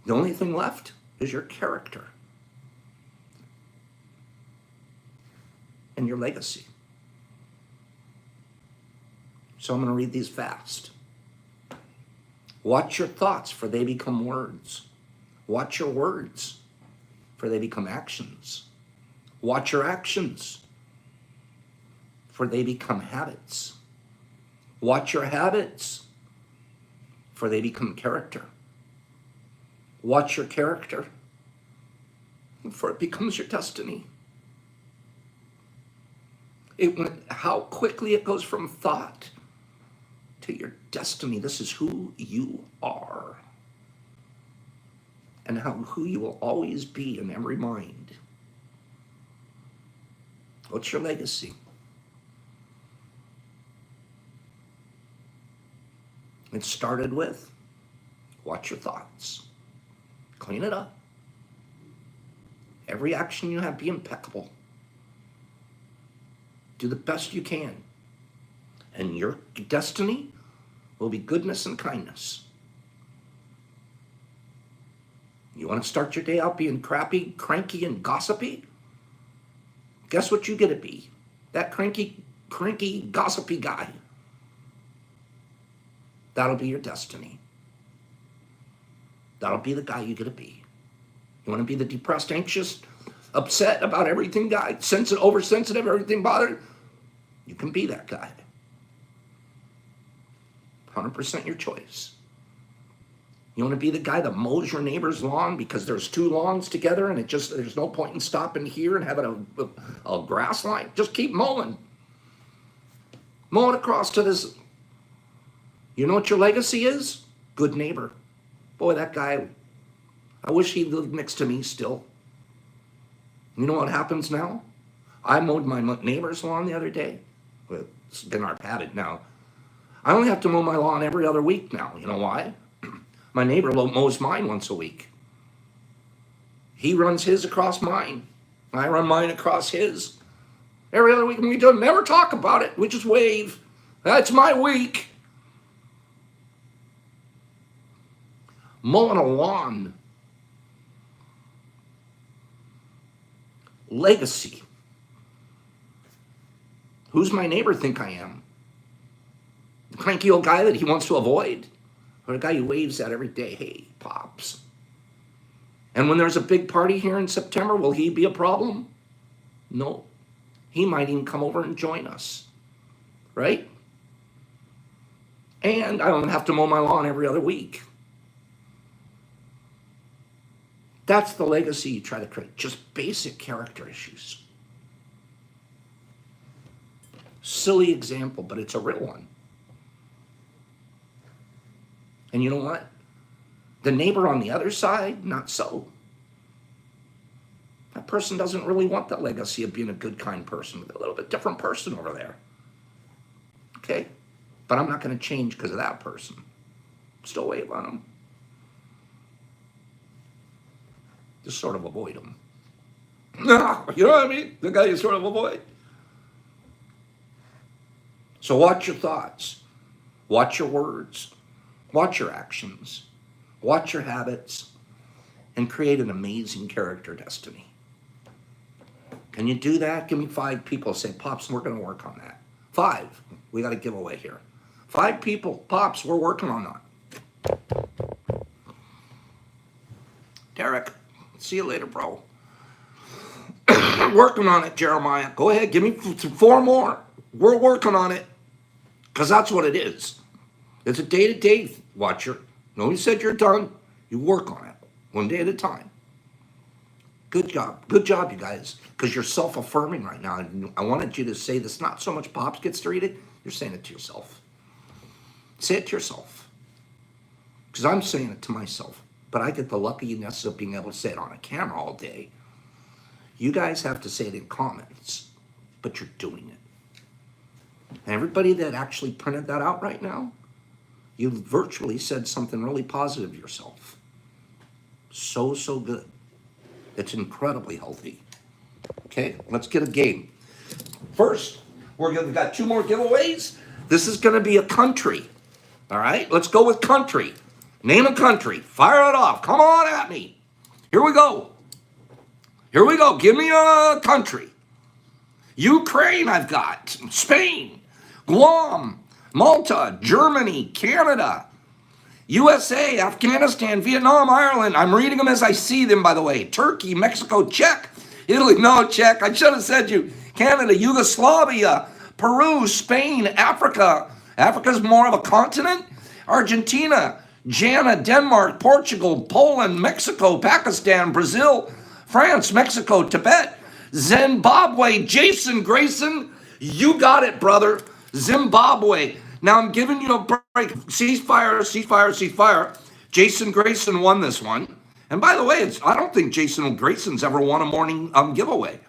The only thing left is your character and your legacy. So I'm going to read these fast. Watch your thoughts, for they become words. Watch your words, for they become actions. Watch your actions, for they become habits. Watch your habits, for they become character. Watch your character, for it becomes your destiny. How quickly it goes from thought to your destiny. This is who you are, and who you will always be in every mind. What's your legacy? It started with, watch your thoughts. Clean it up. Every action you have, be impeccable. Do the best you can. And your destiny will be goodness and kindness. You want to start your day out being crappy, cranky, and gossipy? Guess what you get to be? That cranky, gossipy guy. That'll be your destiny. That'll be the guy you get to be. You want to be the depressed, anxious, upset about everything guy, oversensitive, everything bothered? You can be that guy. 100% your choice. You want to be the guy that mows your neighbor's lawn because there's two lawns together and there's no point in stopping here and having a grass line? Just keep mowing. Mow it across to this. You know what your legacy is? Good neighbor. Boy, that guy, I wish he lived next to me still. You know what happens now? I mowed my neighbor's lawn the other day. Well, it's been our padded now. I only have to mow my lawn every other week now. You know why? My neighbor mows mine once a week. He runs his across mine. I run mine across his. Every other week, and we don't never talk about it. We just wave. That's my week. Mowing a lawn. Legacy. Who's my neighbor think I am? The cranky old guy that he wants to avoid? Or the guy who waves at every day? Hey, Pops. And when there's a big party here in September, will he be a problem? No. He might even come over and join us. Right? And I don't have to mow my lawn every other week. That's the legacy you try to create. Just basic character issues. Silly example, but it's a real one. And you know what? The neighbor on the other side, not so. That person doesn't really want the legacy of being a good, kind person. A little bit different person over there. Okay? But I'm not going to change because of that person. Still wave on them. Just sort of avoid them. You know what I mean? The guy you sort of avoid. So watch your thoughts. Watch your words. Watch your actions. Watch your habits. And create an amazing character destiny. Can you do that? Give me 5 people. Say, Pops, we're going to work on that. 5. We got a giveaway here. 5 people. Pops, we're working on that. Derek, see you later, bro. Working on it, Jeremiah. Go ahead. Give me 4 more. We're working on it. Because that's what it is. It's a day-to-day watcher. Nobody said you're done. You work on it. One day at a time. Good job. Good job, you guys. Because you're self-affirming right now. I wanted you to say this. Not so much Pops gets to read it. You're saying it to yourself. Say it to yourself. Because I'm saying it to myself. But I get the luckiness of being able to say it on a camera all day. You guys have to say it in comments. But you're doing it. And everybody that actually printed that out right now, you virtually said something really positive to yourself. So good. It's incredibly healthy. Okay, let's get a game. First, we've got 2 more giveaways. This is going to be a country. All right, let's go with country. Name a country. Fire it off. Come on at me. Here we go. Here we go. Give me a country. Ukraine, I've got. Spain, Guam, Malta, Germany, Canada, USA, Afghanistan, Vietnam, Ireland. I'm reading them as I see them, by the way. Turkey, Mexico, Czech, Italy, no, Czech. I should have said you. Canada, Yugoslavia, Peru, Spain, Africa. Africa's more of a continent. Argentina, Jana, Denmark, Portugal, Poland, Mexico, Pakistan, Brazil, France, Mexico, Tibet, Zimbabwe. Jason Grayson, you got it, brother. Zimbabwe. Now I'm giving you a break. Ceasefire, ceasefire, ceasefire. Jason Grayson won this one. And by the way, I don't think Jason Grayson's ever won a morning giveaway.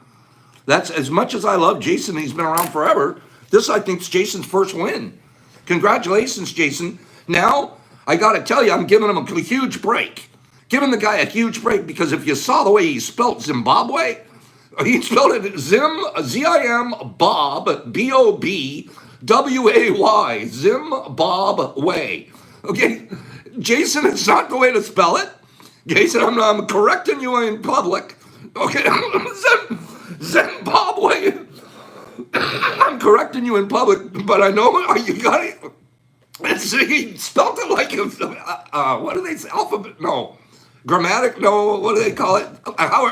That's as much as I love Jason. He's been around forever. This, I think, is Jason's first win. Congratulations, Jason. Now, I got to tell you, I'm giving him a huge break. Giving the guy a huge break because if you saw the way he spelled Zimbabwe, he spelled it Z-I-M, Bob, B-O-B-W-A-Y, Zimbabwe. Okay, Jason, it's not the way to spell it. Jason, I'm correcting you in public. Okay, Zimbabwe. I'm correcting you in public, but I know you got it. He spelled it like, what do they say? Alphabet? No. Grammatic? No. What do they call it?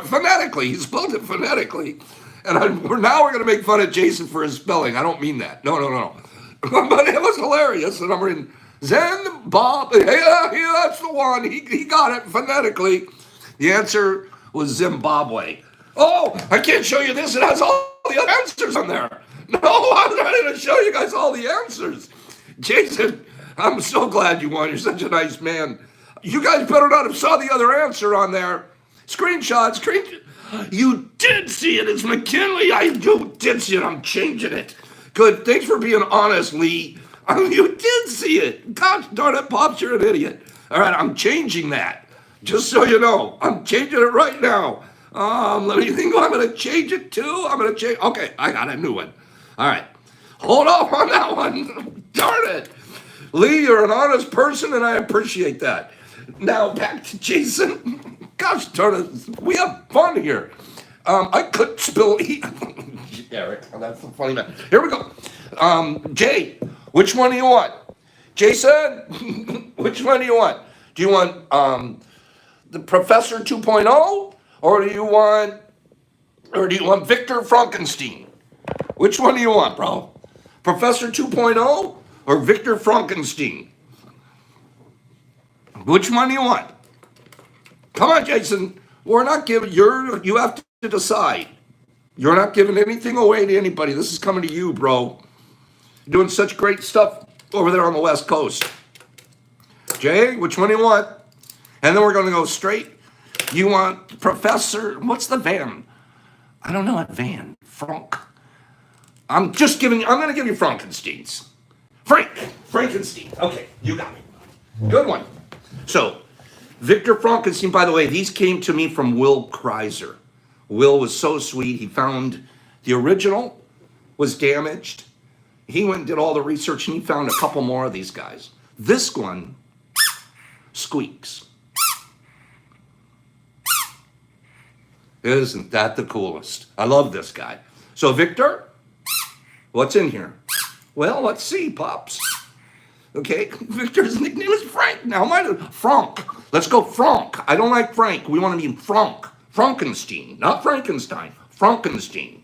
Phonetically. He spelled it phonetically. And we're going to make fun of Jason for his spelling. I don't mean that. No. But it was hilarious. And Yeah, that's the one. He got it phonetically. The answer was Zimbabwe. Oh, I can't show you this. It has all the other answers on there. No, I'm ready to show you guys all the answers. Jason, I'm so glad you won. You're such a nice man. You guys better not have saw the other answer on there. Screenshot. You did see it. It's McKinley. You did see it. I'm changing it. Good. Thanks for being honest, Lee. You did see it. Gosh darn it, Pops, you're an idiot. All right, I'm changing that. Just so you know, I'm changing it right now. Let me think. I'm going to change it too. I'm going to change. Okay, I got a new one. All right. Hold off on that one. Darn it. Lee, you're an honest person, and I appreciate that. Now, back to Jason. Gosh darn it. We have fun here. I could spill. Eric, that's the funny man. Here we go. Jay, which one do you want? Jason, which one do you want? Do you want the Professor 2.0, or do you want Victor Frankenstein? Which one do you want, bro? Professor 2.0 or Victor Frankenstein? Which one do you want? Come on, Jason. We're not giving. You have to decide. You're not giving anything away to anybody. This is coming to you, bro. You're doing such great stuff over there on the West Coast. Jay, which one do you want? And then we're going to go straight. You want Professor, what's the van? I don't know what van. Frank. I'm going to give you Frankenstein's. Frankenstein. Okay, you got me. Good one. So, Victor Frankenstein, by the way, these came to me from Will Kreiser. Will was so sweet. He found the original was damaged. He went and did all the research, and he found a couple more of these guys. This one squeaks. Isn't that the coolest? I love this guy. So, Victor, what's in here? Well, let's see, Pops. Okay, Victor's nickname is Frank. Now, mine is Frank. Let's go Frank. I don't like Frank. We want to be Frank. Frankenstein, not Frankenstein. Frankenstein.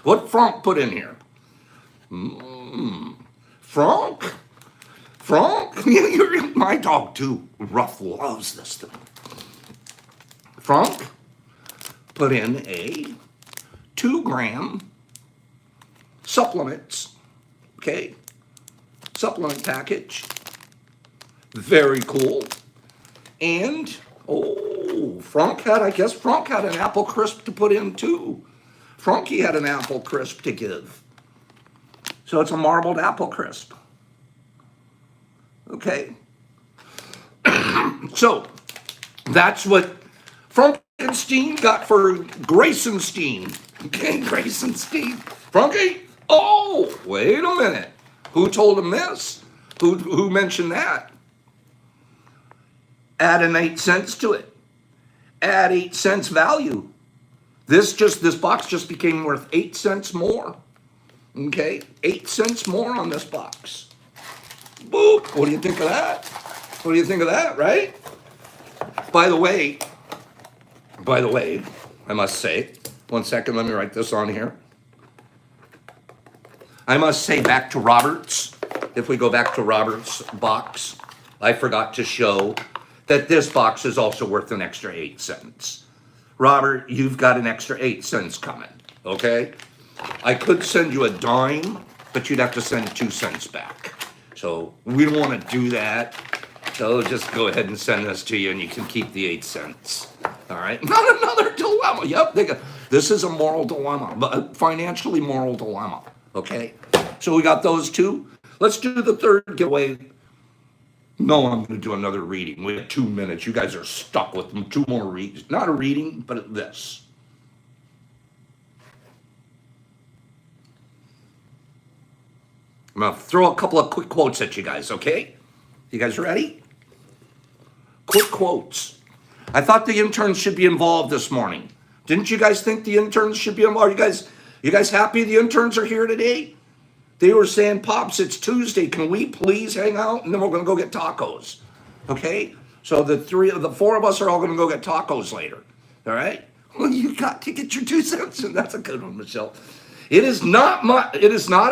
What Frank put in here? Frank? You're my dog too. Ruff loves this thing. Frank put in a 2-gram supplements. Okay, supplement package. Very cool. And Frank had an apple crisp to put in too. Frankie had an apple crisp to give. So it's a marbled apple crisp. Okay. So that's what Frankenstein got for Graysonstein. Okay, Graysonstein. Frankie? Oh, wait a minute. Who told him this? Who mentioned that? Add an 8 cents to it. Add 8 cents value. This box just became worth 8 cents more. Okay, 8 cents more on this box. Boop. What do you think of that? What do you think of that, right? By the way, I must say, one second, let me write this on here. I must say back to Robert's, if we go back to Robert's box, I forgot to show that this box is also worth an extra 8 cents. Robert, you've got an extra 8 cents coming, okay? I could send you a dime, but you'd have to send 2 cents back. So we don't want to do that. So just go ahead and send this to you, and you can keep the 8 cents. All right? Not another dilemma. Yep, this is a moral dilemma, a financially moral dilemma, okay? So we got those two. Let's do the third giveaway. No, I'm going to do another reading. We have 2 minutes. You guys are stuck with them. 2 more readings. Not a reading, but this. I'm going to throw a couple of quick quotes at you guys, okay? You guys ready? Quick quotes. I thought the interns should be involved this morning. Didn't you guys think the interns should be involved? You guys happy the interns are here today? They were saying, Pops, it's Tuesday. Can we please hang out? And then we're going to go get tacos. Okay? So the 4 of us are all going to go get tacos later. All right? Well, you got to get your 2 cents. And that's a good one, Michelle. It is not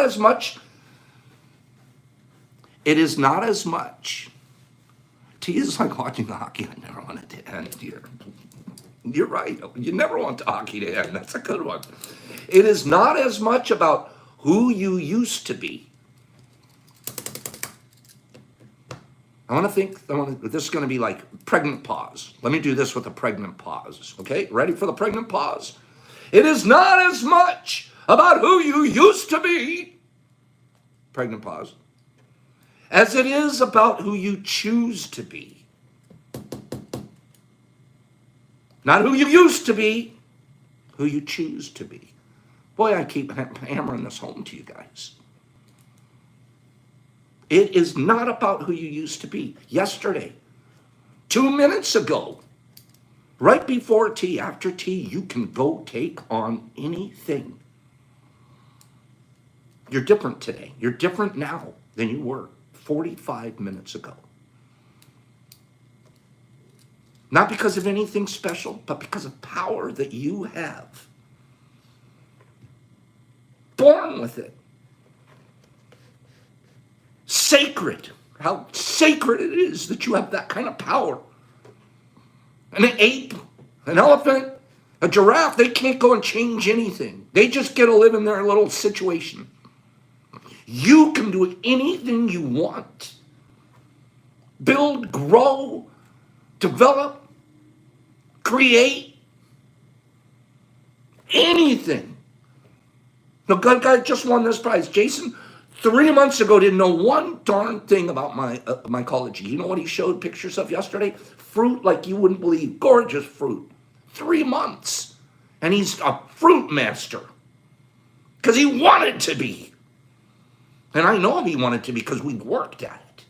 as much It is not as much. Tea is like watching hockey. I never want it to end here. You're right. You never want the hockey to end. That's a good one. It is not as much about who you used to be. This is going to be like pregnant pause. Let me do this with a pregnant pause. Okay, ready for the pregnant pause? It is not as much about who you used to be, pregnant pause, as it is about who you choose to be. Not who you used to be, who you choose to be. Boy, I keep hammering this home to you guys. It is not about who you used to be. Yesterday, 2 minutes ago, right before tea, after tea, you can go take on anything. You're different today. You're different now than you were 45 minutes ago. Not because of anything special, but because of power that you have. Born with it. Sacred. How sacred it is that you have that kind of power. An ape, an elephant, a giraffe, they can't go and change anything. They just get to live in their little situation. You can do anything you want. Build, grow, develop, create, anything. The good guy just won this prize. Jason, 3 months ago, didn't know one darn thing about my mycology. You know what he showed pictures of yesterday? Fruit like you wouldn't believe. Gorgeous fruit. 3 months. And he's a fruit master. Because he wanted to be. And I know he wanted to be because we worked at it.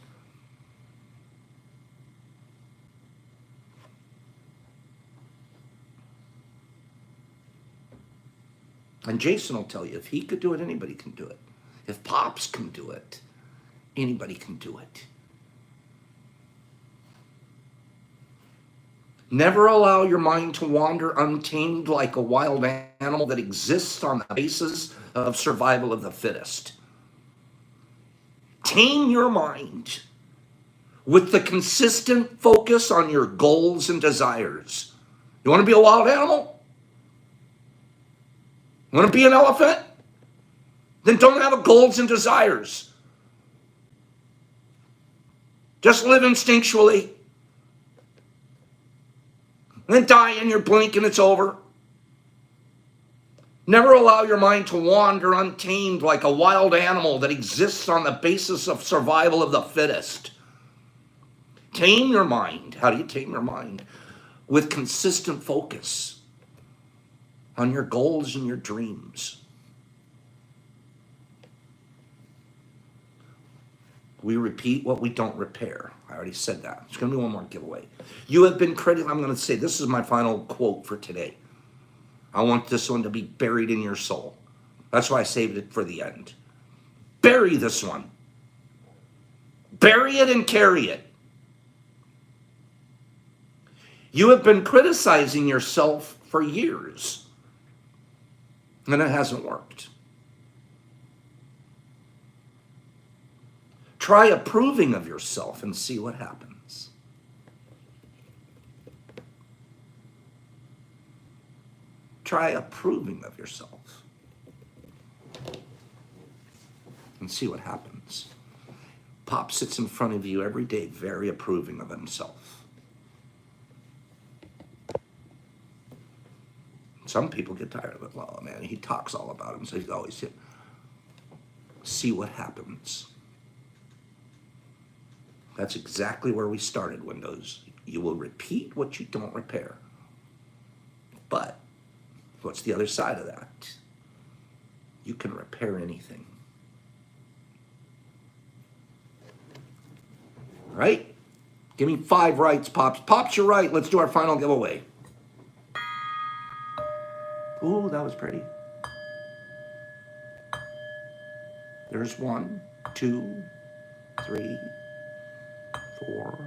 And Jason will tell you, if he could do it, anybody can do it. If Pops can do it, anybody can do it. Never allow your mind to wander untamed like a wild animal that exists on the basis of survival of the fittest. Tame your mind with the consistent focus on your goals and desires. You want to be a wild animal? You want to be an elephant? Then don't have goals and desires. Just live instinctually. And then die in your blink and it's over. Never allow your mind to wander untamed like a wild animal that exists on the basis of survival of the fittest. Tame your mind. How do you tame your mind? With consistent focus on your goals and your dreams. We repeat what we don't repair. I already said that. There's going to be one more giveaway. You have been critical. I'm going to say this is my final quote for today. I want this one to be buried in your soul. That's why I saved it for the end. Bury this one. Bury it and carry it. You have been criticizing yourself for years, and it hasn't worked. Try approving of yourself and see what happens. Try approving of yourself and see what happens. Pop sits in front of you every day, very approving of himself. Some people get tired of it. Well, man, he talks all about him, so he's always here. See what happens. That's exactly where we started, Windows. You will repeat what you don't repair. But what's the other side of that? You can repair anything. Right? Give me 5 rights, Pops. Pops, you're right. Let's do our final giveaway. Ooh, that was pretty. There's 1, 2, 3, 4.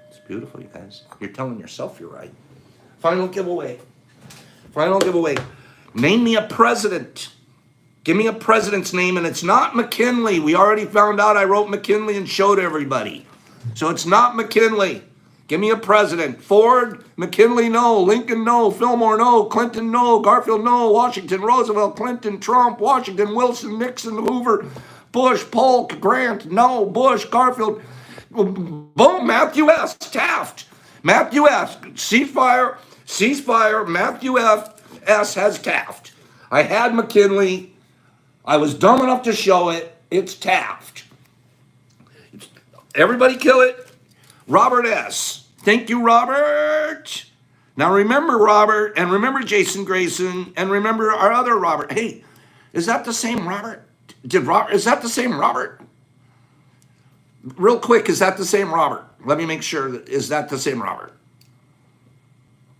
It's beautiful, you guys. You're telling yourself you're right. Final giveaway. Final giveaway. Name me a president. Give me a president's name, and it's not McKinley. We already found out I wrote McKinley and showed everybody. So it's not McKinley. Give me a president. Ford, McKinley, no. Lincoln, no. Fillmore, no. Clinton, no. Garfield, no. Washington, Roosevelt, Clinton, Trump, Washington, Wilson, Nixon, Hoover, Bush, Polk, Grant, no. Bush, Garfield. Boom, Matthew S. Taft. Matthew S. Ceasefire, Matthew S. has Taft. I had McKinley. I was dumb enough to show it. It's Taft. Everybody kill it. Robert S. Thank you, Robert. Now remember Robert, and remember Jason Grayson, and remember our other Robert. Hey, is that the same Robert? Is that the same Robert? Real quick, is that the same Robert? Let me make sure. Is that the same Robert?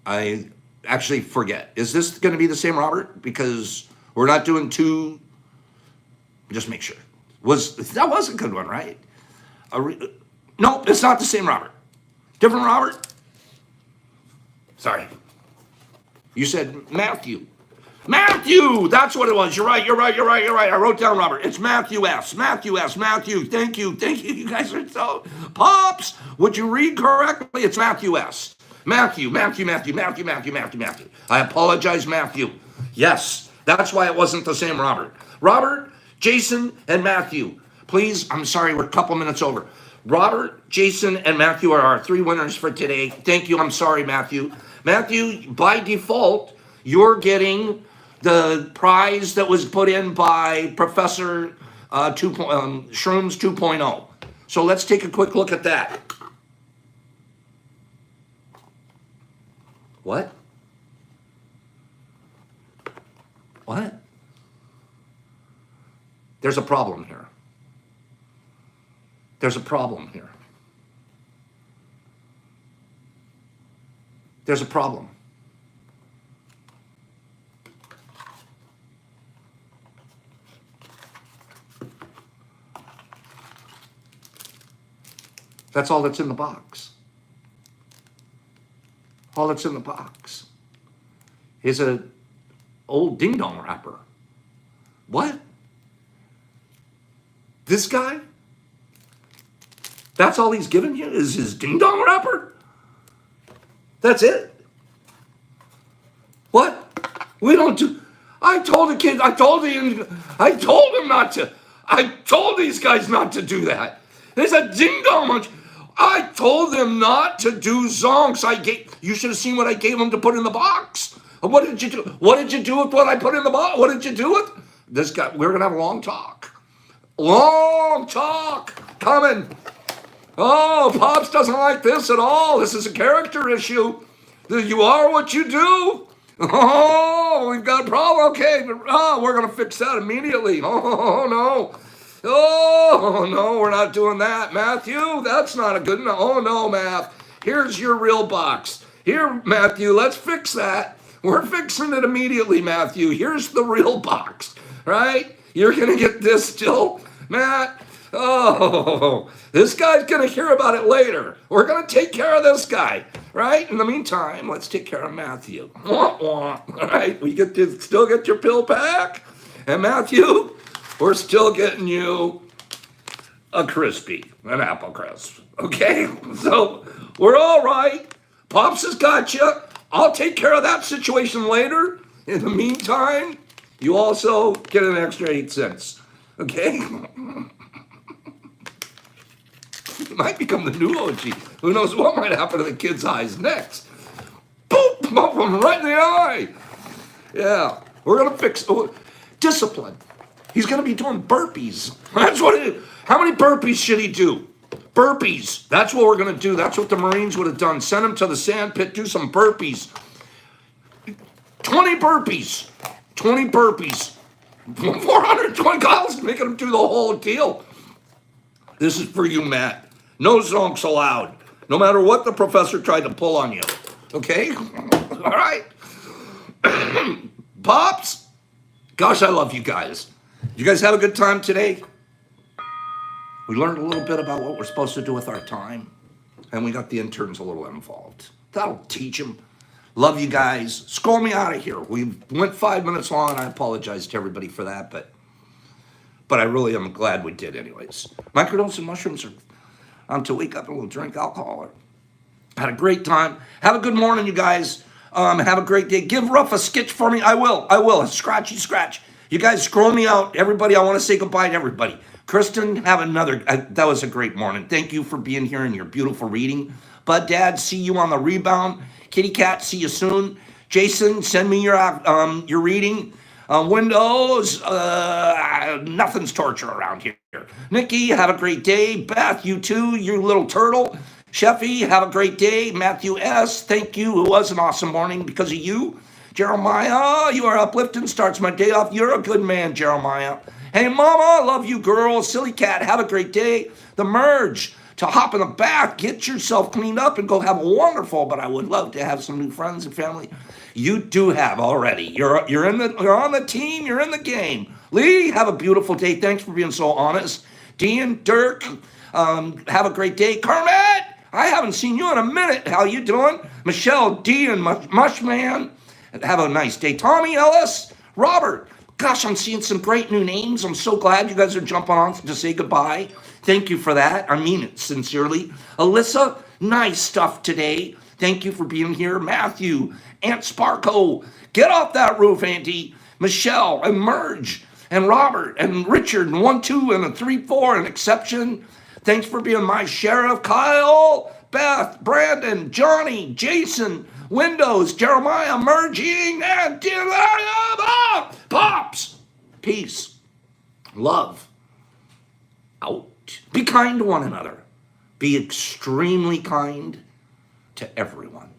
I actually forget. Is this going to be the same Robert? Because we're not doing two. Just make sure. That was a good one, right? No, it's not the same Robert. Different Robert? Sorry. You said Matthew. Matthew! That's what it was. You're right. I wrote down Robert. It's Matthew S. Matthew. Thank you. You guys are so... Pops! Would you read correctly? It's Matthew S. Matthew. I apologize, Matthew. Yes, that's why it wasn't the same Robert. Robert, Jason, and Matthew. Please, I'm sorry, we're a couple minutes over. Robert, Jason, and Matthew are our three winners for today. Thank you. I'm sorry, Matthew. Matthew, by default, you're getting the prize that was put in by Professor Shrooms 2.0. So let's take a quick look at that. What? There's a problem here. There's a problem. That's all that's in the box. All that's in the box is a old ding dong wrapper. What? This guy? That's all he's given you is his ding dong wrapper? That's it? What? We don't do... I told the kid, I told him not to. I told these guys not to do that. There's a ding dong munch. I told them not to do zonks. You should have seen what I gave them to put in the box. What did you do? What did you do with what I put in the box? What did you do with this guy? We're gonna have a long talk. Long talk coming. Oh, Pops doesn't like this at all. This is a character issue. You are what you do. Oh, we've got a problem. Okay, we're gonna fix that immediately. Oh no. Oh, no, we're not doing that, Matthew. That's not a good enough. Oh, no, Matt. Here's your real box. Here, Matthew, let's fix that. We're fixing it immediately, Matthew. Here's the real box, right? You're going to get this still, Matt. Oh, this guy's going to hear about it later. We're going to take care of this guy, right? In the meantime, let's take care of Matthew. All right, still get your pill pack. And Matthew... we're still getting you a crispy, an apple crisp. Okay? So we're all right. Pops has got you. I'll take care of that situation later. In the meantime, you also get an extra 8 cents. Okay? Might become the new OG. Who knows what might happen to the kid's eyes next? Boop! Bump him right in the eye. Yeah. We're going to fix discipline. He's going to be doing burpees. That's what it is. How many burpees should he do? Burpees. That's what we're going to do. That's what the Marines would have done. Send him to the sand pit, do some burpees. 20 burpees. 20 burpees. 420 guys making him do the whole deal. This is for you, Matt. No zonks allowed. No matter what the professor tried to pull on you. Okay? All right. Pops, gosh, I love you guys. You guys have a good time today? We learned a little bit about what we're supposed to do with our time, and we got the interns a little involved. That'll teach them. Love you guys. Scroll me out of here. We went 5 minutes long, and I apologize to everybody for that, but I really am glad we did anyways. Microdose and mushrooms are to wake up and we'll drink alcohol. Had a great time. Have a good morning, you guys. Have a great day. Give Ruff a sketch for me. I will. Scratchy scratch. You guys scroll me out. Everybody, I want to say goodbye to everybody. Kristen, have another. That was a great morning. Thank you for being here and your beautiful reading. Bud Dad, see you on the rebound. Kitty Cat, see you soon. Jason, send me your reading. Windows, nothing's torture around here. Nikki, have a great day. Beth, you too, you little turtle. Sheffy, have a great day. Matthew S., thank you. It was an awesome morning because of you. Jeremiah, you are uplifting. Starts my day off. You're a good man, Jeremiah. Hey, Mama, love you, girl. Silly Cat, have a great day. The Merge, to hop in the bath, get yourself cleaned up, and go have a wonderful, but I would love to have some new friends and family. You do have already. You're on the team. You're in the game. Lee, have a beautiful day. Thanks for being so honest. Dean, Dirk, have a great day. Kermit, I haven't seen you in a minute. How you doing? Michelle, D, and Mushman, have a nice day. Tommy Ellis, Robert. Gosh, I'm seeing some great new names. I'm so glad you guys are jumping on to say goodbye. Thank you for that. I mean it sincerely. Alyssa, nice stuff today. Thank you for being here. Matthew, Aunt Sparko, get off that roof, Auntie. Michelle, and Merge, and Robert, and Richard, and 1, 2, and a 3, 4, an exception. Thanks for being my sheriff. Kyle, Beth, Brandon, Johnny, Jason, Windows, Jeremiah, Merging, and Pops. Peace. Love. Out. Be kind to one another. Be extremely kind to everyone.